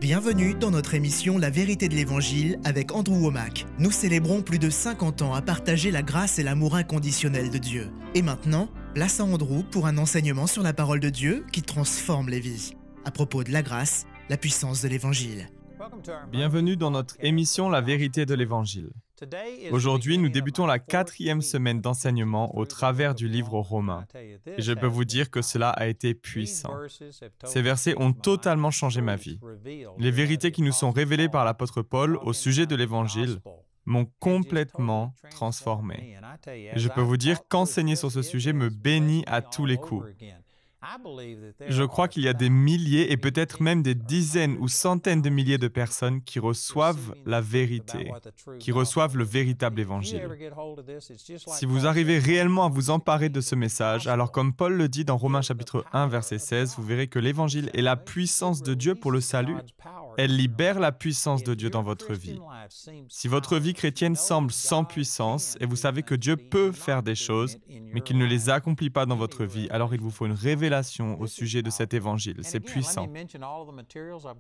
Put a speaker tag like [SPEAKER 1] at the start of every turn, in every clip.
[SPEAKER 1] Bienvenue dans notre émission La vérité de l'Évangile avec Andrew Wommack. Nous célébrons plus de 50 ans à partager la grâce et l'amour inconditionnel de Dieu. Et maintenant, place à Andrew pour un enseignement sur la parole de Dieu qui transforme les vies. À propos de la grâce, la puissance de l'Évangile.
[SPEAKER 2] Bienvenue dans notre émission La vérité de l'Évangile. Aujourd'hui, nous débutons la 4e semaine d'enseignement au travers du livre aux Romains. Et je peux vous dire que cela a été puissant. Ces versets ont totalement changé ma vie. Les vérités qui nous sont révélées par l'apôtre Paul au sujet de l'Évangile m'ont complètement transformé. Et je peux vous dire qu'enseigner sur ce sujet me bénit à tous les coups. Je crois qu'il y a des milliers et peut-être même des dizaines ou centaines de milliers de personnes qui reçoivent la vérité, qui reçoivent le véritable évangile. Si vous arrivez réellement à vous emparer de ce message, alors comme Paul le dit dans Romains chapitre 1, verset 16, vous verrez que l'évangile est la puissance de Dieu pour le salut. Elle libère la puissance de Dieu dans votre vie. Si votre vie chrétienne semble sans puissance et vous savez que Dieu peut faire des choses, mais qu'il ne les accomplit pas dans votre vie, alors il vous faut une révélation au sujet de cet évangile. C'est puissant.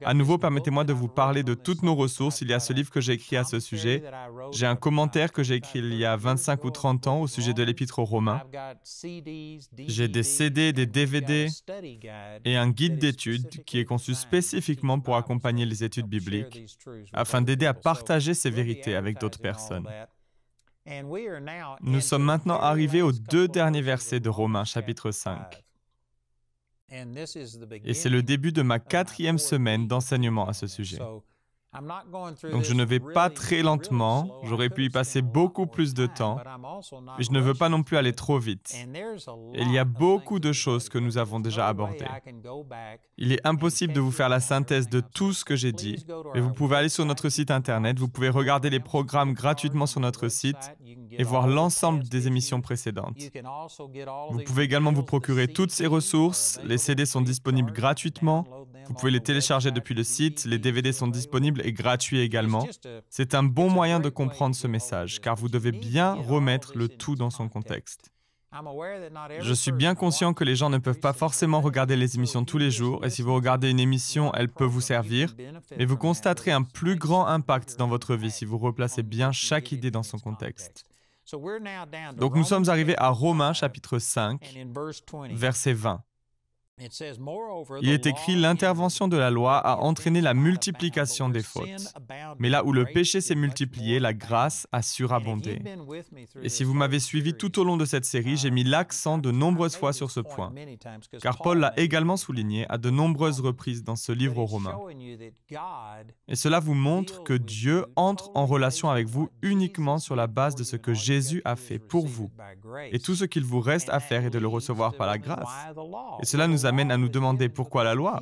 [SPEAKER 2] À nouveau, permettez-moi de vous parler de toutes nos ressources. Il y a ce livre que j'ai écrit à ce sujet. J'ai un commentaire que j'ai écrit il y a 25 ou 30 ans au sujet de l'Épître aux Romains. J'ai des CD, des DVD et un guide d'études qui est conçu spécifiquement pour accompagner les études bibliques, afin d'aider à partager ces vérités avec d'autres personnes. Nous sommes maintenant arrivés aux 2 derniers versets de Romains chapitre 5. Et c'est le début de ma 4e semaine d'enseignement à ce sujet. Donc je ne vais pas très lentement, j'aurais pu y passer beaucoup plus de temps, mais je ne veux pas non plus aller trop vite. Et il y a beaucoup de choses que nous avons déjà abordées. Il est impossible de vous faire la synthèse de tout ce que j'ai dit, mais vous pouvez aller sur notre site internet, vous pouvez regarder les programmes gratuitement sur notre site et voir l'ensemble des émissions précédentes. Vous pouvez également vous procurer toutes ces ressources, les CD sont disponibles gratuitement, vous pouvez les télécharger depuis le site, les DVD sont disponibles et gratuits également. C'est un bon moyen de comprendre ce message, car vous devez bien remettre le tout dans son contexte. Je suis bien conscient que les gens ne peuvent pas forcément regarder les émissions tous les jours, et si vous regardez une émission, elle peut vous servir, mais vous constaterez un plus grand impact dans votre vie si vous replacez bien chaque idée dans son contexte. Donc nous sommes arrivés à Romains chapitre 5, verset 20. Il est écrit « L'intervention de la loi a entraîné la multiplication des fautes. Mais là où le péché s'est multiplié, la grâce a surabondé. » Et si vous m'avez suivi tout au long de cette série, j'ai mis l'accent de nombreuses fois sur ce point, car Paul l'a également souligné à de nombreuses reprises dans ce livre aux Romains. Et cela vous montre que Dieu entre en relation avec vous uniquement sur la base de ce que Jésus a fait pour vous. Et tout ce qu'il vous reste à faire est de le recevoir par la grâce. Et cela nous amène à nous demander pourquoi la loi?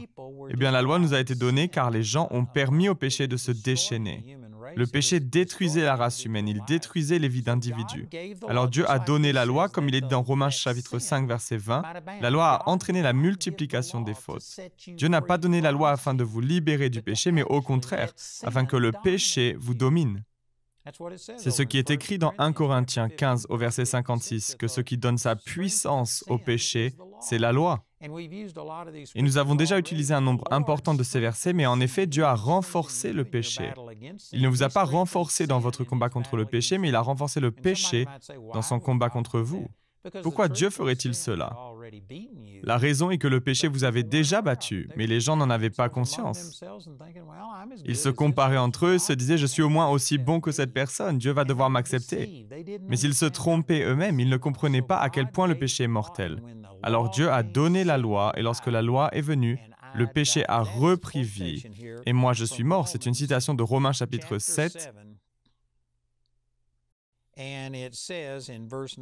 [SPEAKER 2] Eh bien, la loi nous a été donnée car les gens ont permis au péché de se déchaîner. Le péché détruisait la race humaine, il détruisait les vies d'individus. Alors Dieu a donné la loi, comme il est dit dans Romains chapitre 5, verset 20. La loi a entraîné la multiplication des fautes. Dieu n'a pas donné la loi afin de vous libérer du péché, mais au contraire, afin que le péché vous domine. C'est ce qui est écrit dans 1 Corinthiens 15 au verset 56, que ce qui donne sa puissance au péché, c'est la loi. Et nous avons déjà utilisé un nombre important de ces versets, mais en effet, Dieu a renforcé le péché. Il ne vous a pas renforcé dans votre combat contre le péché, mais il a renforcé le péché dans son combat contre vous. Pourquoi Dieu ferait-il cela? La raison est que le péché vous avait déjà battu, mais les gens n'en avaient pas conscience. Ils se comparaient entre eux et se disaient « Je suis au moins aussi bon que cette personne, Dieu va devoir m'accepter. » Mais ils se trompaient eux-mêmes, ils ne comprenaient pas à quel point le péché est mortel. Alors Dieu a donné la loi, et lorsque la loi est venue, le péché a repris vie. Et moi je suis mort, c'est une citation de Romains chapitre 7,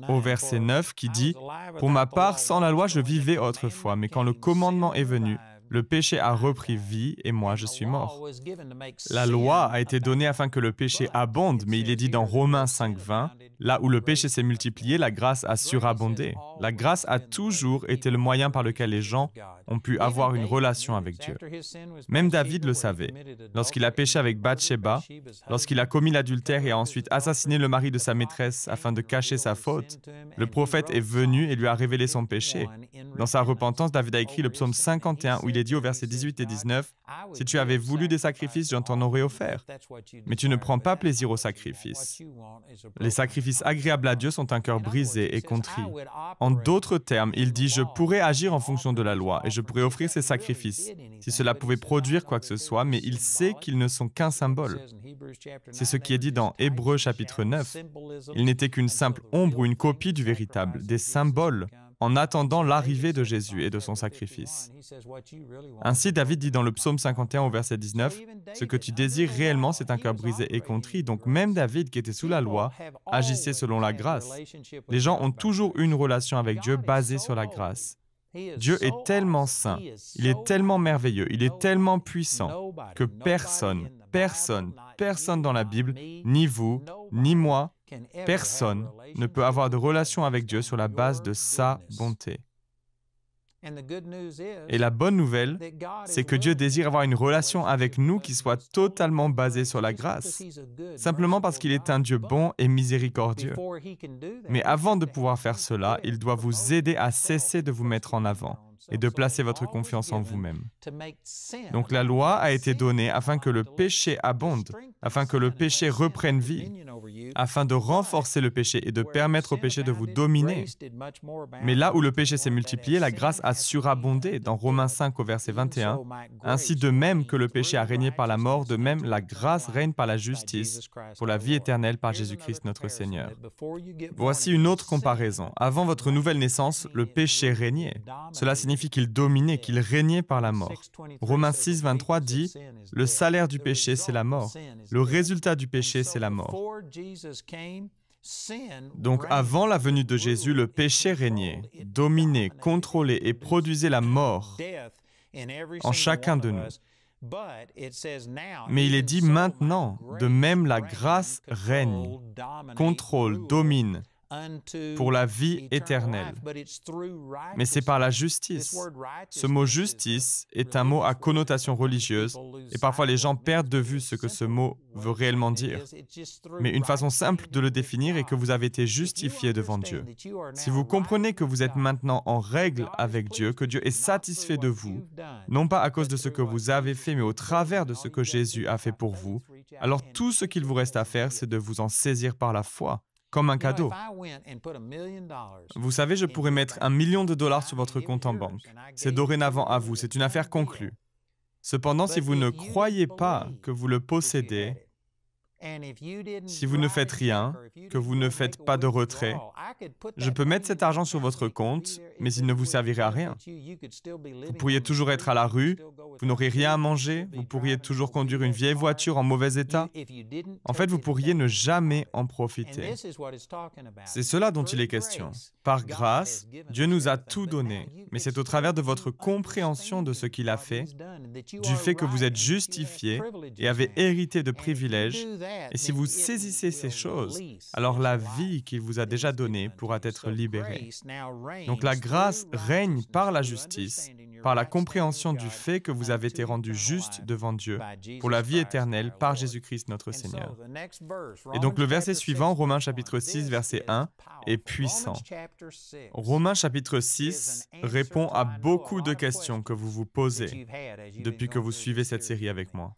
[SPEAKER 2] au verset 9 qui dit « Pour ma part, sans la loi, je vivais autrefois, mais quand le commandement est venu, le péché a repris vie et moi je suis mort. » La loi a été donnée afin que le péché abonde, mais il est dit dans Romains 5, 20, là où le péché s'est multiplié, la grâce a surabondé. La grâce a toujours été le moyen par lequel les gens ont pu avoir une relation avec Dieu. Même David le savait. Lorsqu'il a péché avec Bathsheba, lorsqu'il a commis l'adultère et a ensuite assassiné le mari de sa maîtresse afin de cacher sa faute, le prophète est venu et lui a révélé son péché. Dans sa repentance, David a écrit le psaume 51 où il il est dit au verset 18 et 19, « Si tu avais voulu des sacrifices, j'en t'en aurais offert. Mais tu ne prends pas plaisir aux sacrifices. Les sacrifices agréables à Dieu sont un cœur brisé et contrit. » En d'autres termes, il dit, « Je pourrais agir en fonction de la loi et je pourrais offrir ces sacrifices si cela pouvait produire quoi que ce soit, mais il sait qu'ils ne sont qu'un symbole. » C'est ce qui est dit dans Hébreux chapitre 9. Il n'était qu'une simple ombre ou une copie du véritable, des symboles, en attendant l'arrivée de Jésus et de son sacrifice. Ainsi, David dit dans le psaume 51 au verset 19, « Ce que tu désires réellement, c'est un cœur brisé et contrit. » Donc même David, qui était sous la loi, agissait selon la grâce. Les gens ont toujours eu une relation avec Dieu basée sur la grâce. Dieu est tellement saint, il est tellement merveilleux, il est tellement puissant que personne dans la Bible, ni vous, ni moi, personne ne peut avoir de relation avec Dieu sur la base de sa bonté. Et la bonne nouvelle, c'est que Dieu désire avoir une relation avec nous qui soit totalement basée sur la grâce, simplement parce qu'il est un Dieu bon et miséricordieux. Mais avant de pouvoir faire cela, il doit vous aider à cesser de vous mettre en avant et de placer votre confiance en vous-même. Donc la loi a été donnée afin que le péché abonde, afin que le péché reprenne vie, afin de renforcer le péché et de permettre au péché de vous dominer. Mais là où le péché s'est multiplié, la grâce a surabondé, dans Romains 5 au verset 21. Ainsi de même que le péché a régné par la mort, de même la grâce règne par la justice, pour la vie éternelle par Jésus-Christ notre Seigneur. Voici une autre comparaison. Avant votre nouvelle naissance, le péché régnait. Cela signifie qu'il dominait, qu'il régnait par la mort. Romains 6, 23 dit « Le salaire du péché, c'est la mort. Le résultat du péché, c'est la mort. » Donc avant la venue de Jésus, le péché régnait, dominait, contrôlait et produisait la mort en chacun de nous. Mais il est dit maintenant, de même la grâce règne, contrôle, domine, pour la vie éternelle. Mais c'est par la justice. Ce mot « justice » est un mot à connotation religieuse et parfois les gens perdent de vue ce que ce mot veut réellement dire. Mais une façon simple de le définir est que vous avez été justifié devant Dieu. Si vous comprenez que vous êtes maintenant en règle avec Dieu, que Dieu est satisfait de vous, non pas à cause de ce que vous avez fait, mais au travers de ce que Jésus a fait pour vous, alors tout ce qu'il vous reste à faire, c'est de vous en saisir par la foi, comme un cadeau. Vous savez, je pourrais mettre $1 million sur votre compte en banque. C'est dorénavant à vous, c'est une affaire conclue. Cependant, si vous ne croyez pas que vous le possédez, si vous ne faites rien, que vous ne faites pas de retrait, je peux mettre cet argent sur votre compte, mais il ne vous servirait à rien. Vous pourriez toujours être à la rue, vous n'auriez rien à manger, vous pourriez toujours conduire une vieille voiture en mauvais état. En fait, vous pourriez ne jamais en profiter. C'est cela dont il est question. Par grâce, Dieu nous a tout donné, mais c'est au travers de votre compréhension de ce qu'il a fait, du fait que vous êtes justifiés et avez hérité de privilèges. Et si vous saisissez ces choses, alors la vie qu'il vous a déjà donnée pourra être libérée. Donc la grâce règne par la justice, par la compréhension du fait que vous avez été rendu juste devant Dieu pour la vie éternelle par Jésus-Christ notre Seigneur. Et donc le verset suivant, Romains chapitre 6, verset 1, est puissant. Romains chapitre 6 répond à beaucoup de questions que vous vous posez depuis que vous suivez cette série avec moi.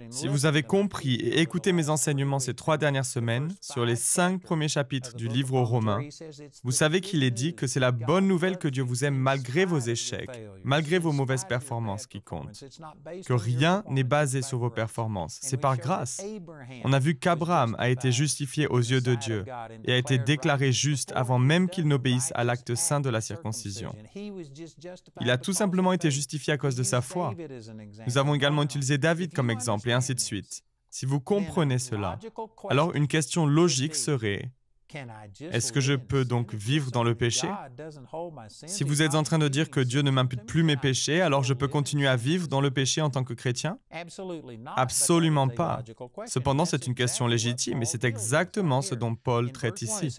[SPEAKER 2] Si vous avez compris et écouté mes enseignements ces 3 dernières semaines sur les 5 premiers chapitres du livre aux Romains, vous savez qu'il est dit que c'est la bonne nouvelle que Dieu vous aime malgré vos échecs, malgré vos mauvaises performances qui comptent. Que rien n'est basé sur vos performances, c'est par grâce. On a vu qu'Abraham a été justifié aux yeux de Dieu et a été déclaré juste avant même qu'il n'obéisse à l'acte saint de la circoncision. Il a tout simplement été justifié à cause de sa foi. Nous avons également utilisé David comme exemple et ainsi de suite. Si vous comprenez cela, alors une question logique serait: est-ce que je peux donc vivre dans le péché? Si vous êtes en train de dire que Dieu ne m'impute plus mes péchés, alors je peux continuer à vivre dans le péché en tant que chrétien? Absolument pas. Cependant, c'est une question légitime et c'est exactement ce dont Paul traite ici.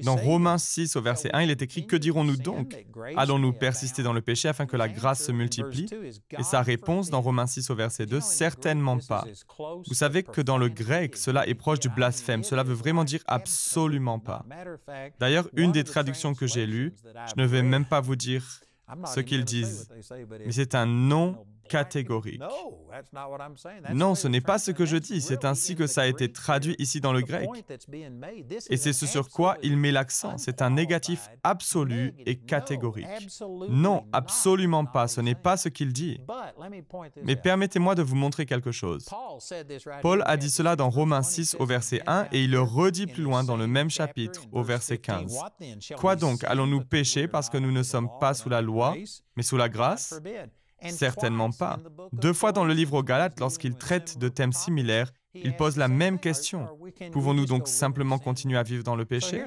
[SPEAKER 2] Dans Romains 6 au verset 1, il est écrit: « Que dirons-nous donc? Allons-nous persister dans le péché afin que la grâce se multiplie ?» Et sa réponse dans Romains 6 au verset 2, « Certainement pas. » Vous savez que dans le grec, cela est proche du blasphème. Cela veut vraiment dire absolument pas. D'ailleurs, une des traductions que j'ai lues, je ne vais même pas vous dire ce qu'ils disent, mais c'est un non catégorique. Non, ce n'est pas ce que je dis, c'est ainsi que ça a été traduit ici dans le grec. Et c'est ce sur quoi il met l'accent, c'est un négatif absolu et catégorique. Non, absolument pas, ce n'est pas ce qu'il dit. Mais permettez-moi de vous montrer quelque chose. Paul a dit cela dans Romains 6 au verset 1 et il le redit plus loin dans le même chapitre au verset 15. Quoi donc, allons-nous pécher parce que nous ne sommes pas sous la loi, mais sous la grâce? Certainement pas. 2 fois dans le livre aux Galates, lorsqu'il traite de thèmes similaires, il pose la même question. Pouvons-nous donc simplement continuer à vivre dans le péché?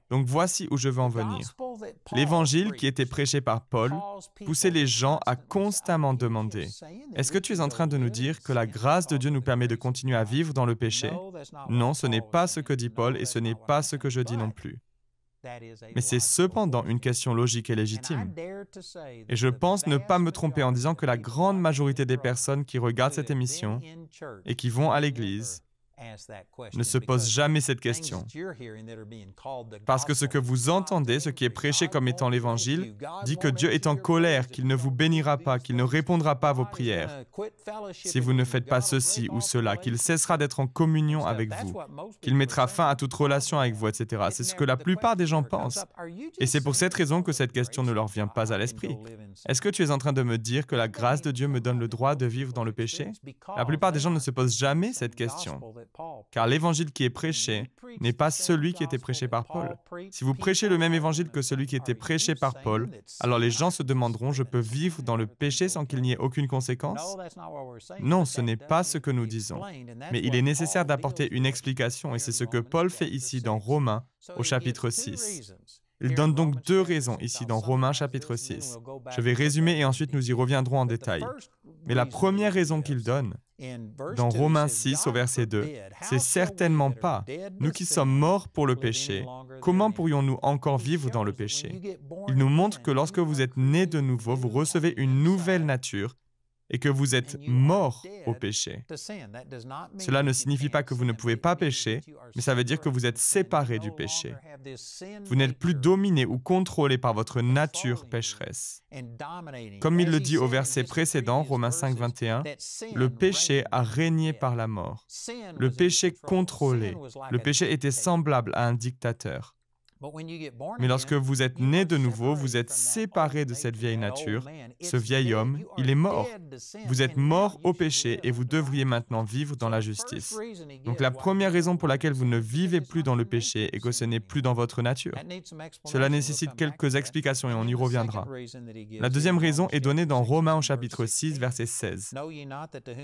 [SPEAKER 2] Donc voici où je veux en venir. L'évangile qui était prêché par Paul poussait les gens à constamment demander, « Est-ce que tu es en train de nous dire que la grâce de Dieu nous permet de continuer à vivre dans le péché? » Non, ce n'est pas ce que dit Paul et ce n'est pas ce que je dis non plus. Mais c'est cependant une question logique et légitime. Et je pense ne pas me tromper en disant que la grande majorité des personnes qui regardent cette émission et qui vont à l'Église ne se posent jamais cette question. Parce que ce que vous entendez, ce qui est prêché comme étant l'Évangile, dit que Dieu est en colère, qu'il ne vous bénira pas, qu'il ne répondra pas à vos prières. Si vous ne faites pas ceci ou cela, qu'il cessera d'être en communion avec vous, qu'il mettra fin à toute relation avec vous, etc. C'est ce que la plupart des gens pensent. Et c'est pour cette raison que cette question ne leur vient pas à l'esprit. Est-ce que tu es en train de me dire que la grâce de Dieu me donne le droit de vivre dans le péché? La plupart des gens ne se posent jamais cette question. Car l'évangile qui est prêché n'est pas celui qui était prêché par Paul. Si vous prêchez le même évangile que celui qui était prêché par Paul, alors les gens se demanderont, je peux vivre dans le péché sans qu'il n'y ait aucune conséquence? Non, ce n'est pas ce que nous disons. Mais il est nécessaire d'apporter une explication et c'est ce que Paul fait ici dans Romains au chapitre 6. Il donne donc 2 raisons ici dans Romains chapitre 6. Je vais résumer et ensuite nous y reviendrons en détail. Mais la première raison qu'il donne, dans Romains 6 au verset 2, c'est certainement pas « Nous qui sommes morts pour le péché, comment pourrions-nous encore vivre dans le péché ?» Il nous montre que lorsque vous êtes nés de nouveau, vous recevez une nouvelle nature et que vous êtes mort au péché. Cela ne signifie pas que vous ne pouvez pas pécher, mais ça veut dire que vous êtes séparés du péché. Vous n'êtes plus dominé ou contrôlé par votre nature pécheresse. Comme il le dit au verset précédent, Romains 5, 21, le péché a régné par la mort. Le péché contrôlait. Le péché était semblable à un dictateur. Mais lorsque vous êtes né de nouveau, vous êtes séparé de cette vieille nature. Ce vieil homme, il est mort. Vous êtes mort au péché et vous devriez maintenant vivre dans la justice. Donc la première raison pour laquelle vous ne vivez plus dans le péché est que ce n'est plus dans votre nature. Cela nécessite quelques explications et on y reviendra. La deuxième raison est donnée dans Romains au chapitre 6, verset 16.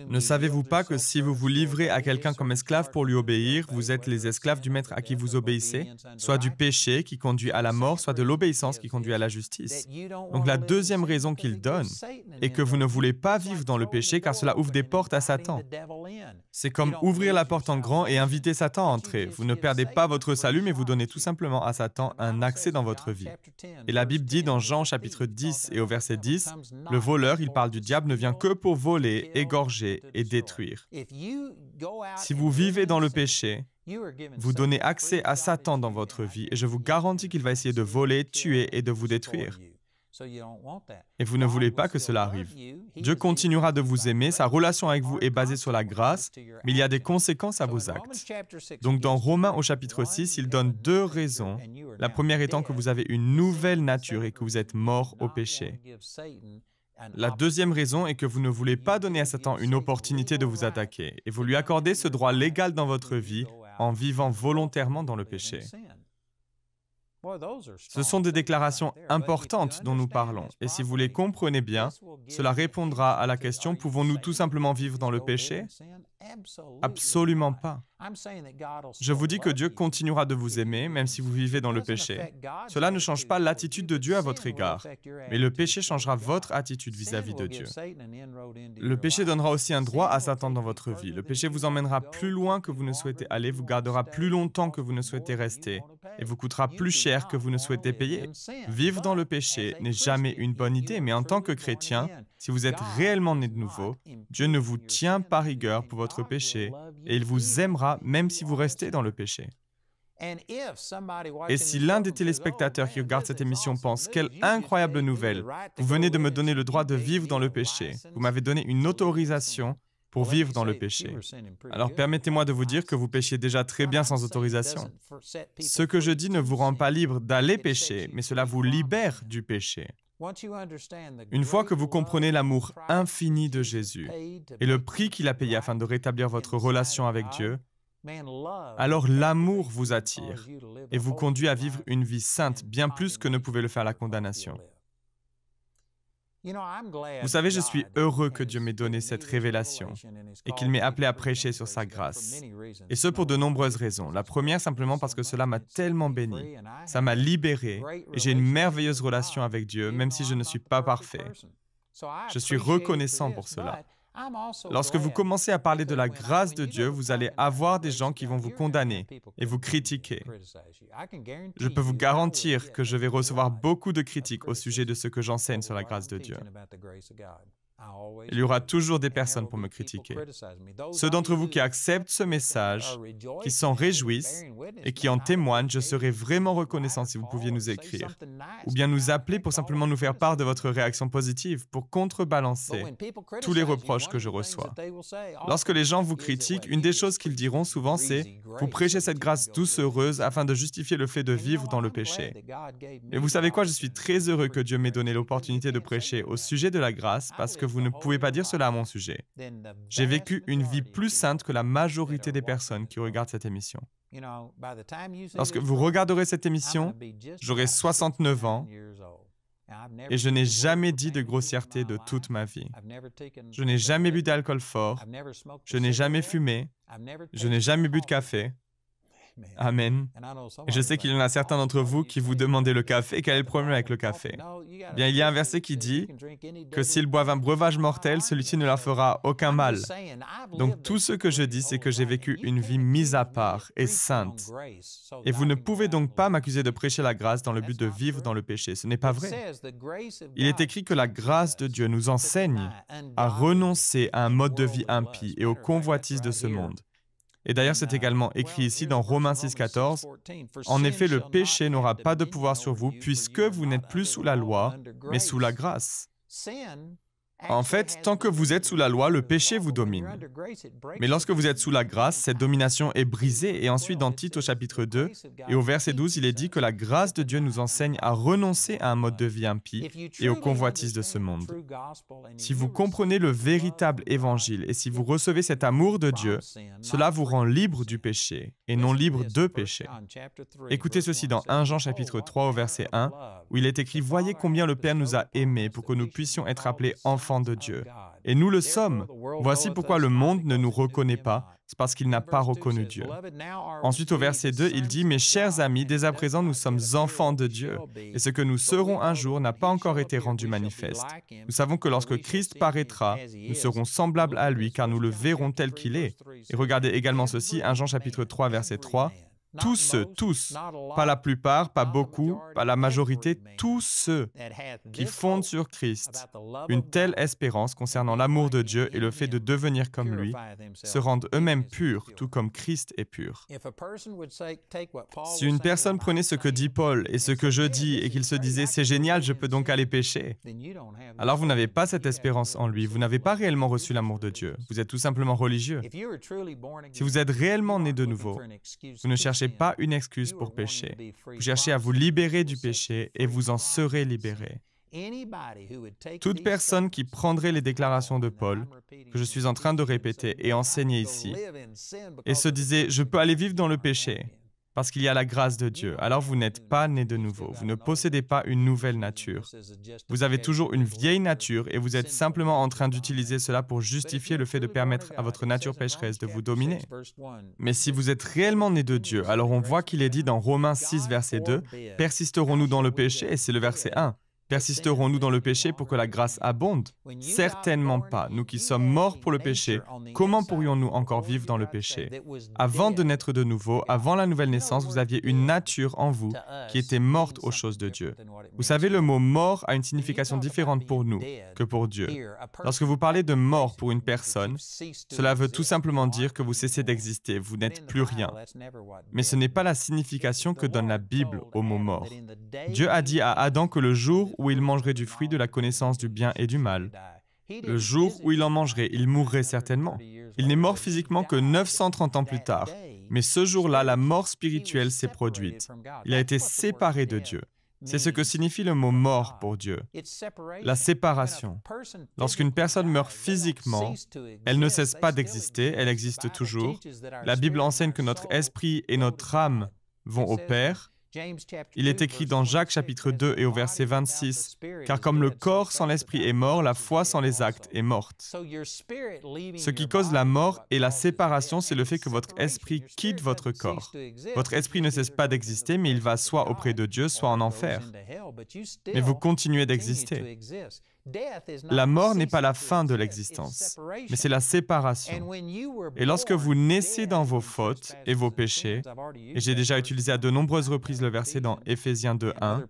[SPEAKER 2] Ne savez-vous pas que si vous vous livrez à quelqu'un comme esclave pour lui obéir, vous êtes les esclaves du maître à qui vous obéissez, soit du péché qui conduit à la mort, soit de l'obéissance qui conduit à la justice. Donc la deuxième raison qu'il donne est que vous ne voulez pas vivre dans le péché car cela ouvre des portes à Satan. C'est comme ouvrir la porte en grand et inviter Satan à entrer. Vous ne perdez pas votre salut, mais vous donnez tout simplement à Satan un accès dans votre vie. Et la Bible dit dans Jean chapitre 10 et au verset 10, le voleur, il parle du diable, ne vient que pour voler, égorger et détruire. Si vous vivez dans le péché, vous donnez accès à Satan dans votre vie et je vous garantis qu'il va essayer de voler, tuer et de vous détruire. Et vous ne voulez pas que cela arrive. Dieu continuera de vous aimer, sa relation avec vous est basée sur la grâce, mais il y a des conséquences à vos actes. Donc dans Romains au chapitre 6, il donne 2 raisons. La première étant que vous avez une nouvelle nature et que vous êtes mort au péché. La deuxième raison est que vous ne voulez pas donner à Satan une opportunité de vous attaquer et vous lui accordez ce droit légal dans votre vie en vivant volontairement dans le péché. Ce sont des déclarations importantes dont nous parlons, et si vous les comprenez bien, cela répondra à la question « Pouvons-nous tout simplement vivre dans le péché ?» Absolument pas. Je vous dis que Dieu continuera de vous aimer, même si vous vivez dans le péché. Cela ne change pas l'attitude de Dieu à votre égard, mais le péché changera votre attitude vis-à-vis de Dieu. Le péché donnera aussi un droit à Satan dans votre vie. Le péché vous emmènera plus loin que vous ne souhaitez aller, vous gardera plus longtemps que vous ne souhaitez rester, et vous coûtera plus cher que vous ne souhaitez payer. Vivre dans le péché n'est jamais une bonne idée, mais en tant que chrétien, si vous êtes réellement né de nouveau, Dieu ne vous tient pas rigueur pour votre péché, et il vous aimera même si vous restez dans le péché. Et si l'un des téléspectateurs qui regarde cette émission pense « Quelle incroyable nouvelle! Vous venez de me donner le droit de vivre dans le péché. Vous m'avez donné une autorisation pour vivre dans le péché. » Alors permettez-moi de vous dire que vous péchiez déjà très bien sans autorisation. Ce que je dis ne vous rend pas libre d'aller pécher, mais cela vous libère du péché. Une fois que vous comprenez l'amour infini de Jésus et le prix qu'il a payé afin de rétablir votre relation avec Dieu, alors l'amour vous attire et vous conduit à vivre une vie sainte, bien plus que ne pouvait le faire la condamnation. Vous savez, je suis heureux que Dieu m'ait donné cette révélation et qu'il m'ait appelé à prêcher sur sa grâce. Et ce pour de nombreuses raisons. La première, simplement parce que cela m'a tellement béni. Ça m'a libéré et j'ai une merveilleuse relation avec Dieu, même si je ne suis pas parfait. Je suis reconnaissant pour cela. Lorsque vous commencez à parler de la grâce de Dieu, vous allez avoir des gens qui vont vous condamner et vous critiquer. Je peux vous garantir que je vais recevoir beaucoup de critiques au sujet de ce que j'enseigne sur la grâce de Dieu. Il y aura toujours des personnes pour me critiquer. Ceux d'entre vous qui acceptent ce message, qui s'en réjouissent et qui en témoignent, je serais vraiment reconnaissant si vous pouviez nous écrire ou bien nous appeler pour simplement nous faire part de votre réaction positive pour contrebalancer tous les reproches que je reçois. Lorsque les gens vous critiquent, une des choses qu'ils diront souvent, c'est « Vous prêchez cette grâce doucereuse afin de justifier le fait de vivre dans le péché. » Et vous savez quoi? Je suis très heureux que Dieu m'ait donné l'opportunité de prêcher au sujet de la grâce parce que vous ne pouvez pas dire cela à mon sujet. J'ai vécu une vie plus sainte que la majorité des personnes qui regardent cette émission. Lorsque vous regarderez cette émission, j'aurai 69 ans et je n'ai jamais dit de grossièreté de toute ma vie. Je n'ai jamais bu d'alcool fort, je n'ai jamais fumé, je n'ai jamais bu de café. Amen. Et je sais qu'il y en a certains d'entre vous qui vous demandez le café. Quel est le problème avec le café? Bien, il y a un verset qui dit que s'ils boivent un breuvage mortel, celui-ci ne leur fera aucun mal. Donc tout ce que je dis, c'est que j'ai vécu une vie mise à part et sainte. Et vous ne pouvez donc pas m'accuser de prêcher la grâce dans le but de vivre dans le péché. Ce n'est pas vrai. Il est écrit que la grâce de Dieu nous enseigne à renoncer à un mode de vie impie et aux convoitises de ce monde. Et d'ailleurs, c'est également écrit ici dans Romains 6,14, « En effet, le péché n'aura pas de pouvoir sur vous, puisque vous n'êtes plus sous la loi, mais sous la grâce. » En fait, tant que vous êtes sous la loi, le péché vous domine. Mais lorsque vous êtes sous la grâce, cette domination est brisée. Et ensuite, dans Tite au chapitre 2 et au verset 12, il est dit que la grâce de Dieu nous enseigne à renoncer à un mode de vie impie et aux convoitises de ce monde. Si vous comprenez le véritable évangile et si vous recevez cet amour de Dieu, cela vous rend libre du péché et non libre de péché. Écoutez ceci dans 1 Jean chapitre 3 au verset 1, où il est écrit « Voyez combien le Père nous a aimés pour que nous puissions être appelés enfants de Dieu. Et nous le sommes. Voici pourquoi le monde ne nous reconnaît pas, c'est parce qu'il n'a pas reconnu Dieu. » Ensuite, au verset 2, il dit « Mes chers amis, dès à présent, nous sommes enfants de Dieu, et ce que nous serons un jour n'a pas encore été rendu manifeste. Nous savons que lorsque Christ paraîtra, nous serons semblables à lui, car nous le verrons tel qu'il est. » Et regardez également ceci, 1 Jean chapitre 3, verset 3. Tous ceux, pas la plupart, pas beaucoup, pas la majorité, tous ceux qui fondent sur Christ une telle espérance concernant l'amour de Dieu et le fait de devenir comme lui, se rendent eux-mêmes purs, tout comme Christ est pur. Si une personne prenait ce que dit Paul et ce que je dis et qu'il se disait « c'est génial, je peux donc aller pécher », alors vous n'avez pas cette espérance en lui, vous n'avez pas réellement reçu l'amour de Dieu, vous êtes tout simplement religieux. Si vous êtes réellement né de nouveau, vous ne cherchez pas une excuse pour pécher. Vous cherchez à vous libérer du péché et vous en serez libérés. Toute personne qui prendrait les déclarations de Paul, que je suis en train de répéter et enseigner ici, et se disait « je peux aller vivre dans le péché », parce qu'il y a la grâce de Dieu, alors vous n'êtes pas né de nouveau, vous ne possédez pas une nouvelle nature. Vous avez toujours une vieille nature et vous êtes simplement en train d'utiliser cela pour justifier le fait de permettre à votre nature pécheresse de vous dominer. Mais si vous êtes réellement né de Dieu, alors on voit qu'il est dit dans Romains 6, verset 2, « Persisterons-nous dans le péché ?» et c'est le verset 1. Persisterons-nous dans le péché pour que la grâce abonde? Certainement pas. Nous qui sommes morts pour le péché, comment pourrions-nous encore vivre dans le péché? Avant de naître de nouveau, avant la nouvelle naissance, vous aviez une nature en vous qui était morte aux choses de Dieu. Vous savez, le mot « mort » a une signification différente pour nous que pour Dieu. Lorsque vous parlez de mort pour une personne, cela veut tout simplement dire que vous cessez d'exister, vous n'êtes plus rien. Mais ce n'est pas la signification que donne la Bible au mot « mort ». Dieu a dit à Adam que le jour où il mangerait du fruit de la connaissance du bien et du mal, le jour où il en mangerait, il mourrait certainement. Il n'est mort physiquement que 930 ans plus tard, mais ce jour-là, la mort spirituelle s'est produite. Il a été séparé de Dieu. C'est ce que signifie le mot « mort » pour Dieu. La séparation. Lorsqu'une personne meurt physiquement, elle ne cesse pas d'exister, elle existe toujours. La Bible enseigne que notre esprit et notre âme vont au Père. Il est écrit dans Jacques chapitre 2 et au verset 26, « Car comme le corps sans l'esprit est mort, la foi sans les actes est morte. » Ce qui cause la mort et la séparation, c'est le fait que votre esprit quitte votre corps. Votre esprit ne cesse pas d'exister, mais il va soit auprès de Dieu, soit en enfer. Mais vous continuez d'exister. La mort n'est pas la fin de l'existence, mais c'est la séparation. Et lorsque vous naissez dans vos fautes et vos péchés, et j'ai déjà utilisé à de nombreuses reprises le verset dans Éphésiens 2:1,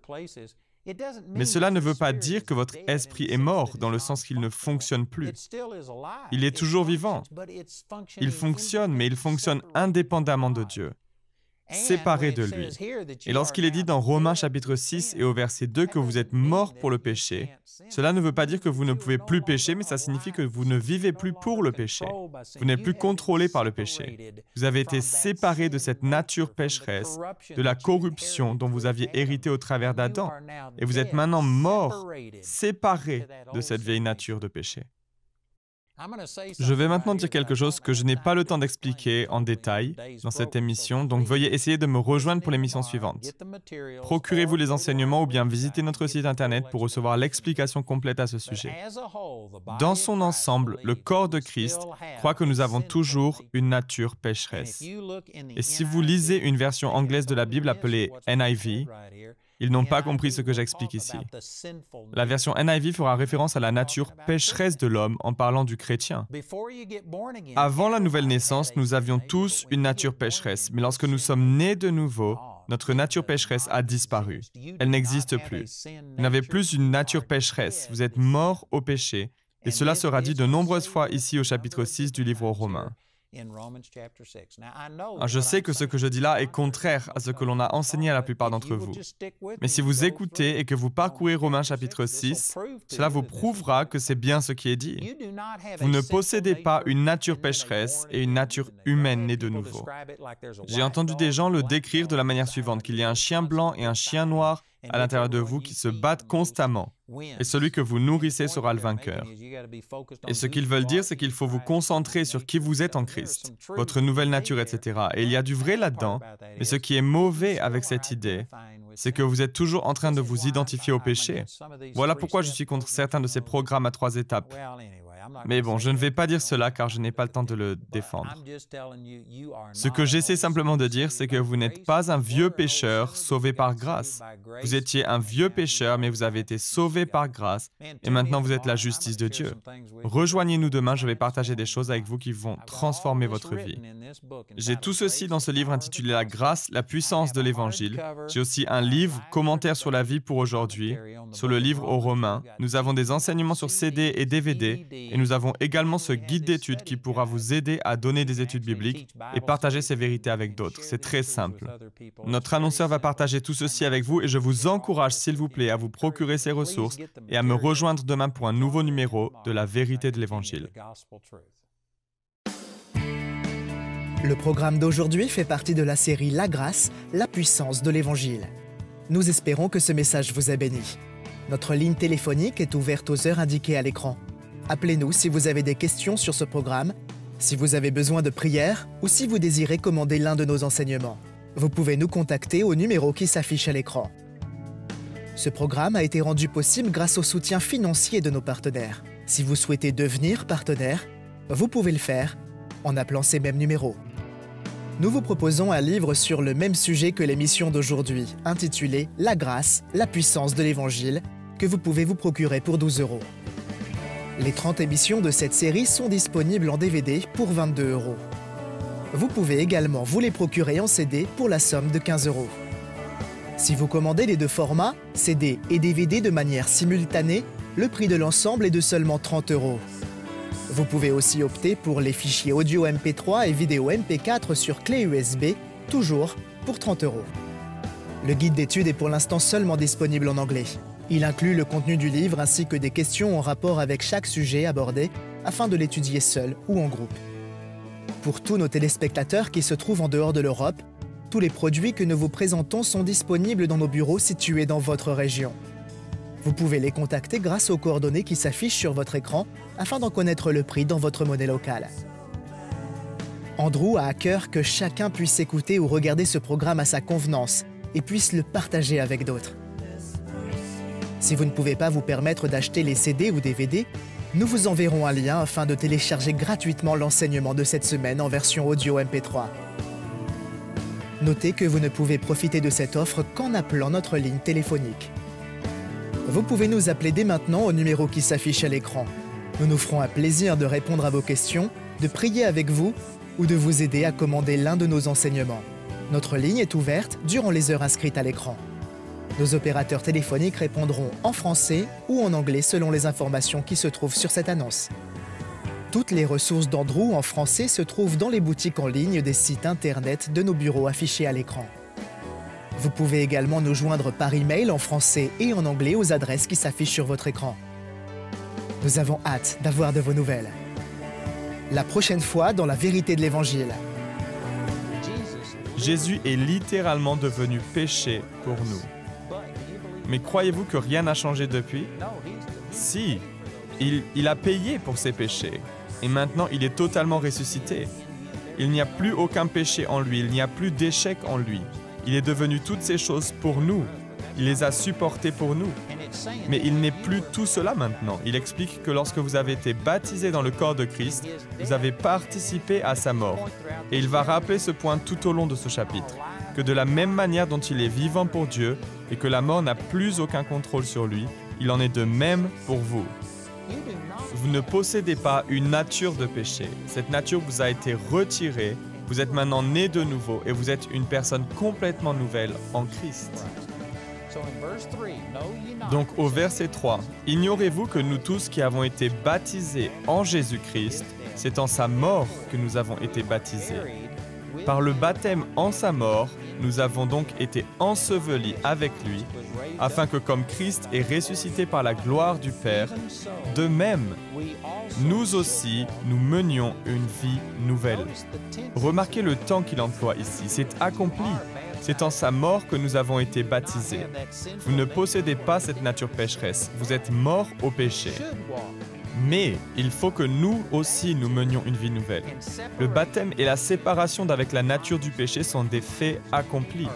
[SPEAKER 2] mais cela ne veut pas dire que votre esprit est mort, dans le sens qu'il ne fonctionne plus. Il est toujours vivant. Il fonctionne, mais il fonctionne indépendamment de Dieu, séparé de lui. Et lorsqu'il est dit dans Romains chapitre 6 et au verset 2 que vous êtes morts pour le péché, cela ne veut pas dire que vous ne pouvez plus pécher, mais ça signifie que vous ne vivez plus pour le péché. Vous n'êtes plus contrôlé par le péché. Vous avez été séparé de cette nature pécheresse, de la corruption dont vous aviez hérité au travers d'Adam. Et vous êtes maintenant morts, séparés de cette vieille nature de péché. Je vais maintenant dire quelque chose que je n'ai pas le temps d'expliquer en détail dans cette émission, donc veuillez essayer de me rejoindre pour l'émission suivante. Procurez-vous les enseignements ou bien visitez notre site internet pour recevoir l'explication complète à ce sujet. Dans son ensemble, le corps de Christ croit que nous avons toujours une nature pécheresse. Et si vous lisez une version anglaise de la Bible appelée NIV, ils n'ont pas compris ce que j'explique ici. La version NIV fera référence à la nature pécheresse de l'homme en parlant du chrétien. Avant la nouvelle naissance, nous avions tous une nature pécheresse, mais lorsque nous sommes nés de nouveau, notre nature pécheresse a disparu. Elle n'existe plus. Vous n'avez plus une nature pécheresse, vous êtes morts au péché, et cela sera dit de nombreuses fois ici au chapitre 6 du livre aux Romains. Je sais que ce que je dis là est contraire à ce que l'on a enseigné à la plupart d'entre vous. Mais si vous écoutez et que vous parcourez Romains chapitre 6, cela vous prouvera que c'est bien ce qui est dit. Vous ne possédez pas une nature pécheresse et une nature humaine née de nouveau. J'ai entendu des gens le décrire de la manière suivante, qu'il y a un chien blanc et un chien noir à l'intérieur de vous qui se battent constamment. Et celui que vous nourrissez sera le vainqueur. Et ce qu'ils veulent dire, c'est qu'il faut vous concentrer sur qui vous êtes en Christ, votre nouvelle nature, etc. Et il y a du vrai là-dedans, mais ce qui est mauvais avec cette idée, c'est que vous êtes toujours en train de vous identifier au péché. Voilà pourquoi je suis contre certains de ces programmes à 3 étapes. Mais bon, je ne vais pas dire cela car je n'ai pas le temps de le défendre. Ce que j'essaie simplement de dire, c'est que vous n'êtes pas un vieux pécheur sauvé par grâce. Vous étiez un vieux pécheur, mais vous avez été sauvé par grâce, et maintenant vous êtes la justice de Dieu. Rejoignez-nous demain, je vais partager des choses avec vous qui vont transformer votre vie. J'ai tout ceci dans ce livre intitulé « La grâce, la puissance de l'Évangile ». J'ai aussi un livre, commentaire sur la vie pour aujourd'hui, sur le livre aux Romains. Nous avons des enseignements sur CD et DVD, et nous avons également ce guide d'études qui pourra vous aider à donner des études bibliques et partager ces vérités avec d'autres. C'est très simple. Notre annonceur va partager tout ceci avec vous et je vous encourage, s'il vous plaît, à vous procurer ces ressources et à me rejoindre demain pour un nouveau numéro de la vérité de l'Évangile.
[SPEAKER 1] Le programme d'aujourd'hui fait partie de la série La grâce, la puissance de l'Évangile. Nous espérons que ce message vous a béni. Notre ligne téléphonique est ouverte aux heures indiquées à l'écran. Appelez-nous si vous avez des questions sur ce programme, si vous avez besoin de prière ou si vous désirez commander l'un de nos enseignements. Vous pouvez nous contacter au numéro qui s'affiche à l'écran. Ce programme a été rendu possible grâce au soutien financier de nos partenaires. Si vous souhaitez devenir partenaire, vous pouvez le faire en appelant ces mêmes numéros. Nous vous proposons un livre sur le même sujet que l'émission d'aujourd'hui, intitulé « La grâce, la puissance de l'Évangile », que vous pouvez vous procurer pour 12 €. Les 30 émissions de cette série sont disponibles en DVD pour 22 €. Vous pouvez également vous les procurer en CD pour la somme de 15 €. Si vous commandez les deux formats, CD et DVD de manière simultanée, le prix de l'ensemble est de seulement 30 €. Vous pouvez aussi opter pour les fichiers audio MP3 et vidéo MP4 sur clé USB, toujours pour 30 €. Le guide d'étude est pour l'instant seulement disponible en anglais. Il inclut le contenu du livre ainsi que des questions en rapport avec chaque sujet abordé afin de l'étudier seul ou en groupe. Pour tous nos téléspectateurs qui se trouvent en dehors de l'Europe, tous les produits que nous vous présentons sont disponibles dans nos bureaux situés dans votre région. Vous pouvez les contacter grâce aux coordonnées qui s'affichent sur votre écran afin d'en connaître le prix dans votre monnaie locale. Andrew a à cœur que chacun puisse écouter ou regarder ce programme à sa convenance et puisse le partager avec d'autres. Si vous ne pouvez pas vous permettre d'acheter les CD ou DVD, nous vous enverrons un lien afin de télécharger gratuitement l'enseignement de cette semaine en version audio MP3. Notez que vous ne pouvez profiter de cette offre qu'en appelant notre ligne téléphonique. Vous pouvez nous appeler dès maintenant au numéro qui s'affiche à l'écran. Nous nous ferons un plaisir de répondre à vos questions, de prier avec vous ou de vous aider à commander l'un de nos enseignements. Notre ligne est ouverte durant les heures inscrites à l'écran. Nos opérateurs téléphoniques répondront en français ou en anglais selon les informations qui se trouvent sur cette annonce. Toutes les ressources d'Andrew en français se trouvent dans les boutiques en ligne des sites internet de nos bureaux affichés à l'écran. Vous pouvez également nous joindre par email en français et en anglais aux adresses qui s'affichent sur votre écran. Nous avons hâte d'avoir de vos nouvelles. La prochaine fois dans la vérité de l'Évangile.
[SPEAKER 2] Jésus est littéralement devenu péché pour nous. Mais croyez-vous que rien n'a changé depuis? Si, il a payé pour ses péchés. Et maintenant, il est totalement ressuscité. Il n'y a plus aucun péché en lui, il n'y a plus d'échec en lui. Il est devenu toutes ces choses pour nous. Il les a supportées pour nous. Mais il n'est plus tout cela maintenant. Il explique que lorsque vous avez été baptisé dans le corps de Christ, vous avez participé à sa mort. Et il va rappeler ce point tout au long de ce chapitre, que de la même manière dont il est vivant pour Dieu et que la mort n'a plus aucun contrôle sur lui, il en est de même pour vous. Vous ne possédez pas une nature de péché. Cette nature vous a été retirée. Vous êtes maintenant né de nouveau et vous êtes une personne complètement nouvelle en Christ. Donc au verset 3, « Ignorez-vous que nous tous qui avons été baptisés en Jésus-Christ, c'est en sa mort que nous avons été baptisés. Par le baptême en sa mort, nous avons donc été ensevelis avec lui, afin que comme Christ est ressuscité par la gloire du Père, de même, nous aussi, nous menions une vie nouvelle. » Remarquez le temps qu'il emploie ici, c'est accompli. C'est en sa mort que nous avons été baptisés. Vous ne possédez pas cette nature pécheresse, vous êtes morts au péché. Mais il faut que nous aussi nous menions une vie nouvelle. Le baptême et la séparation d'avec la nature du péché sont des faits accomplis.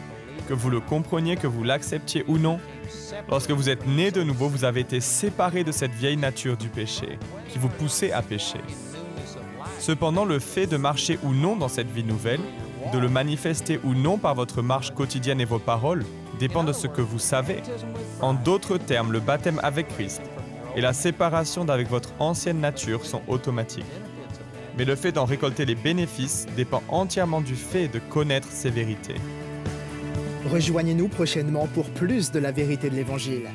[SPEAKER 2] Que vous le compreniez, que vous l'acceptiez ou non, lorsque vous êtes né de nouveau, vous avez été séparés de cette vieille nature du péché qui vous poussait à pécher. Cependant, le fait de marcher ou non dans cette vie nouvelle, de le manifester ou non par votre marche quotidienne et vos paroles, dépend de ce que vous savez. En d'autres termes, le baptême avec Christ et la séparation d'avec votre ancienne nature sont automatiques. Mais le fait d'en récolter les bénéfices dépend entièrement du fait de connaître ces vérités.
[SPEAKER 1] Rejoignez-nous prochainement pour plus de la vérité de l'Évangile.